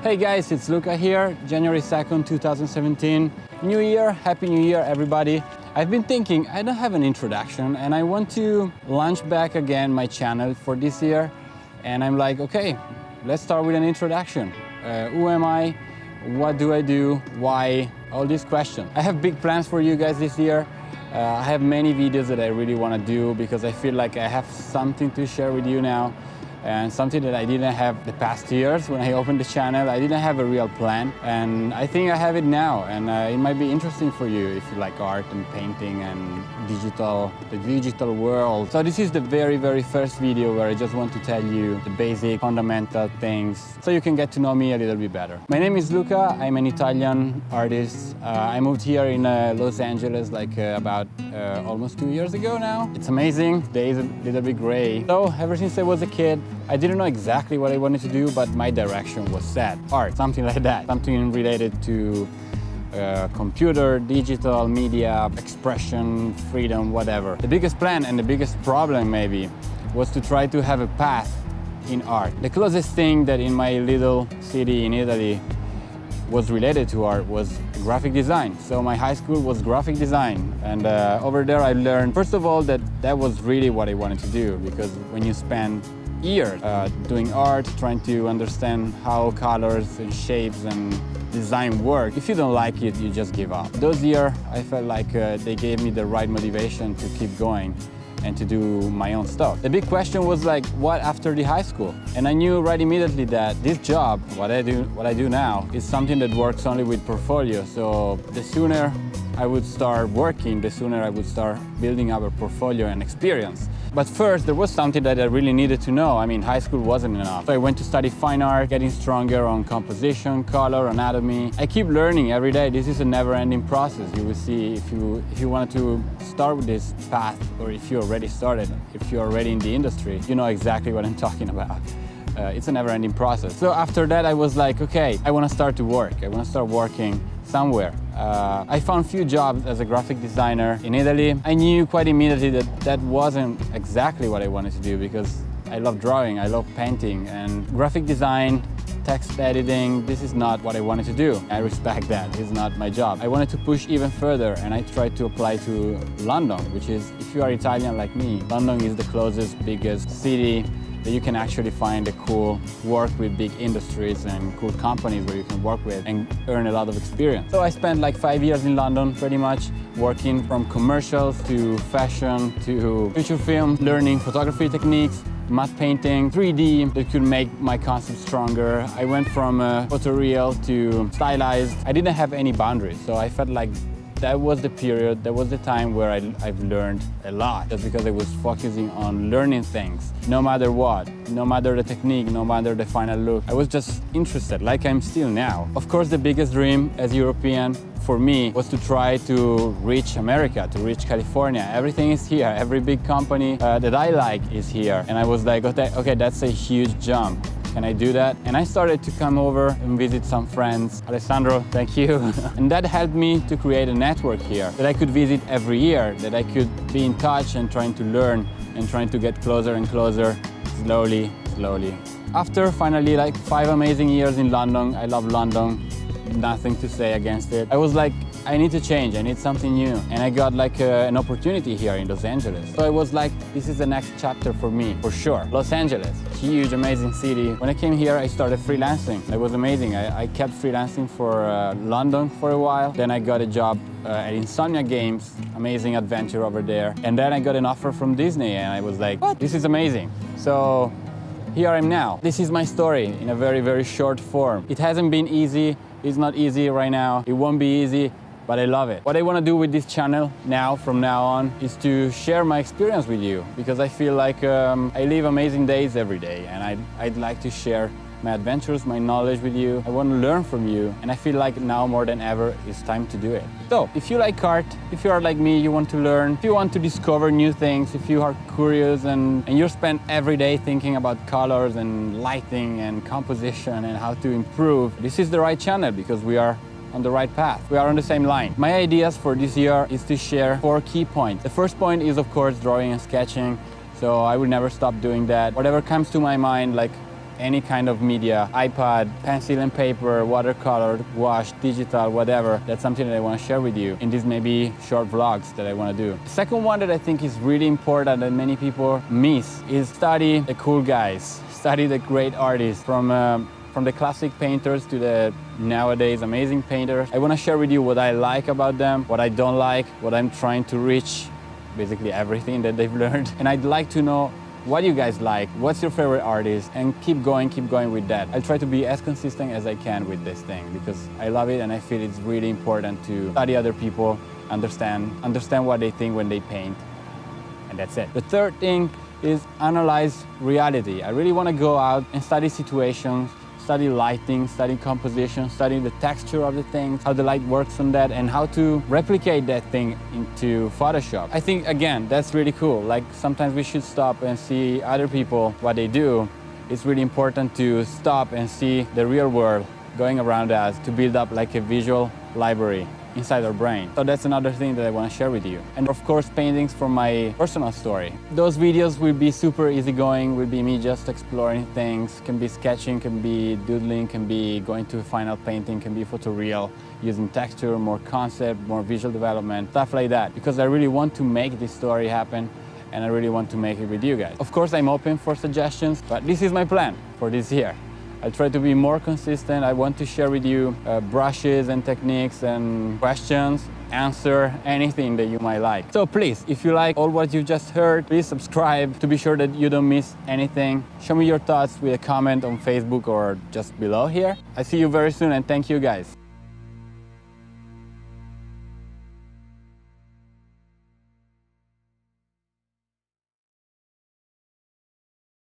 Hey guys, it's Luca here, January 2nd, 2017. New Year, Happy New Year everybody. I've been thinking, I don't have an introduction and I want to launch back again my channel for this year. And I'm like, okay, let's start with an introduction. Who am I? What do I do? Why? All these questions. I have big plans for you guys this year. I have many videos that I really want to do because I feel like I have something to share with you now. And something that I didn't have the past years when I opened the channel. I didn't have a real plan, and I think I have it now, and it might be interesting for you if you like art and painting and the digital world. So this is the very first video where I just want to tell you the basic fundamental things so you can get to know me a little bit better. My name is Luca, I'm an Italian artist. I moved here in Los Angeles like about almost 2 years ago now. It's amazing, the days are a little bit gray. So ever since I was a kid, I didn't know exactly what I wanted to do, but my direction was set. Art, something like that. Something related to computer, digital, media, expression, freedom, whatever. The biggest plan and the biggest problem maybe was to try to have a path in art. The closest thing that in my little city in Italy was related to art was graphic design. So my high school was graphic design, and over there I learned, first of all, that was really what I wanted to do, because when you spend years doing art, trying to understand how colors and shapes and design work, if you don't like it, you just give up. Those years, I felt like they gave me the right motivation to keep going and to do my own stuff. The big question was like, what after the high school? And I knew right immediately that this job, what I do now, is something that works only with portfolio. So the sooner I would start working, the sooner I would start building up a portfolio and experience. But first, there was something that I really needed to know. I mean, high school wasn't enough. So I went to study fine art, getting stronger on composition, color, anatomy. I keep learning every day. This is a never-ending process. You will see if you wanted to start with this path, or if you already started, if you're already in the industry, you know exactly what I'm talking about. It's a never-ending process. So after that, I was like, okay, I want to start to work. I want to start working somewhere. I found a few jobs as a graphic designer in Italy. I knew quite immediately that that wasn't exactly what I wanted to do, because I love drawing, I love painting, and graphic design, text editing, this is not what I wanted to do. I respect that, it's not my job. I wanted to push even further, and I tried to apply to London, which is, if you are Italian like me, London is the closest, biggest city that you can actually find a cool work with big industries and cool companies where you can work with and earn a lot of experience. So I spent like 5 years in London, pretty much, working from commercials to fashion to feature film, learning photography techniques, matte painting, 3D that could make my concept stronger. I went from photoreal to stylized. I didn't have any boundaries, so I felt like that was the period, that was the time where I've learned a lot, just because I was focusing on learning things, no matter what, no matter the technique, no matter the final look. I was just interested, like I'm still now. Of course, the biggest dream as European for me was to try to reach America, to reach California. Everything is here, every big company that I like is here. And I was like, okay, that's a huge jump. Can I do that? And I started to come over and visit some friends. Alessandro, thank you. And that helped me to create a network here that I could visit every year, that I could be in touch and trying to learn and trying to get closer and closer, slowly. After finally like 5 amazing years in London, I love London, nothing to say against it. I was like, I need to change, I need something new. And I got like an opportunity here in Los Angeles. So I was like, this is the next chapter for me, for sure. Los Angeles, huge, amazing city. When I came here, I started freelancing. It was amazing. I kept freelancing for London for a while. Then I got a job at Insomnia Games, amazing adventure over there. And then I got an offer from Disney and I was like, what? This is amazing. So here I am now. This is my story in a very short form. It hasn't been easy. It's not easy right now. It won't be easy, but I love it. What I want to do with this channel now, from now on, is to share my experience with you, because I feel like I live amazing days every day, and I'd like to share my adventures, my knowledge with you. I want to learn from you, and I feel like now more than ever, it's time to do it. So, if you like art, if you are like me, you want to learn, if you want to discover new things, if you are curious and you spend every day thinking about colors and lighting and composition and how to improve, this is the right channel, because we are on the right path. We are on the same line. My ideas for this year is to share 4 key points. The first point is, of course, drawing and sketching. So I will never stop doing that. Whatever comes to my mind, like any kind of media, iPad, pencil and paper, watercolor, wash, digital, whatever. That's something that I want to share with you in these maybe short vlogs that I want to do. The second one that I think is really important that many people miss is study the cool guys, study the great artists from the classic painters to the nowadays amazing painters. I want to share with you what I like about them, what I don't like, what I'm trying to reach, basically everything that they've learned. And I'd like to know what you guys like, what's your favorite artist, and keep going with that. I'll try to be as consistent as I can with this thing because I love it and I feel it's really important to study other people, understand what they think when they paint, and that's it. The third thing is analyze reality. I really want to go out and study situations, study lighting, study composition, study the texture of the things, how the light works on that, and how to replicate that thing into Photoshop. I think, again, that's really cool. Like, sometimes we should stop and see other people, what they do. It's really important to stop and see the real world going around us to build up like a visual library inside our brain. So that's another thing that I want to share with you. And of course, paintings from my personal story. Those videos will be super easygoing, will be me just exploring things, can be sketching, can be doodling, can be going to final painting, can be photoreal, using texture, more concept, more visual development, stuff like that. Because I really want to make this story happen and I really want to make it with you guys. Of course, I'm open for suggestions, but this is my plan for this year. I'll try to be more consistent. I want to share with you brushes and techniques and questions, answer anything that you might like. So please, if you like all what you just heard, please subscribe to be sure that you don't miss anything. Show me your thoughts with a comment on Facebook or just below here. I'll see you very soon and thank you guys.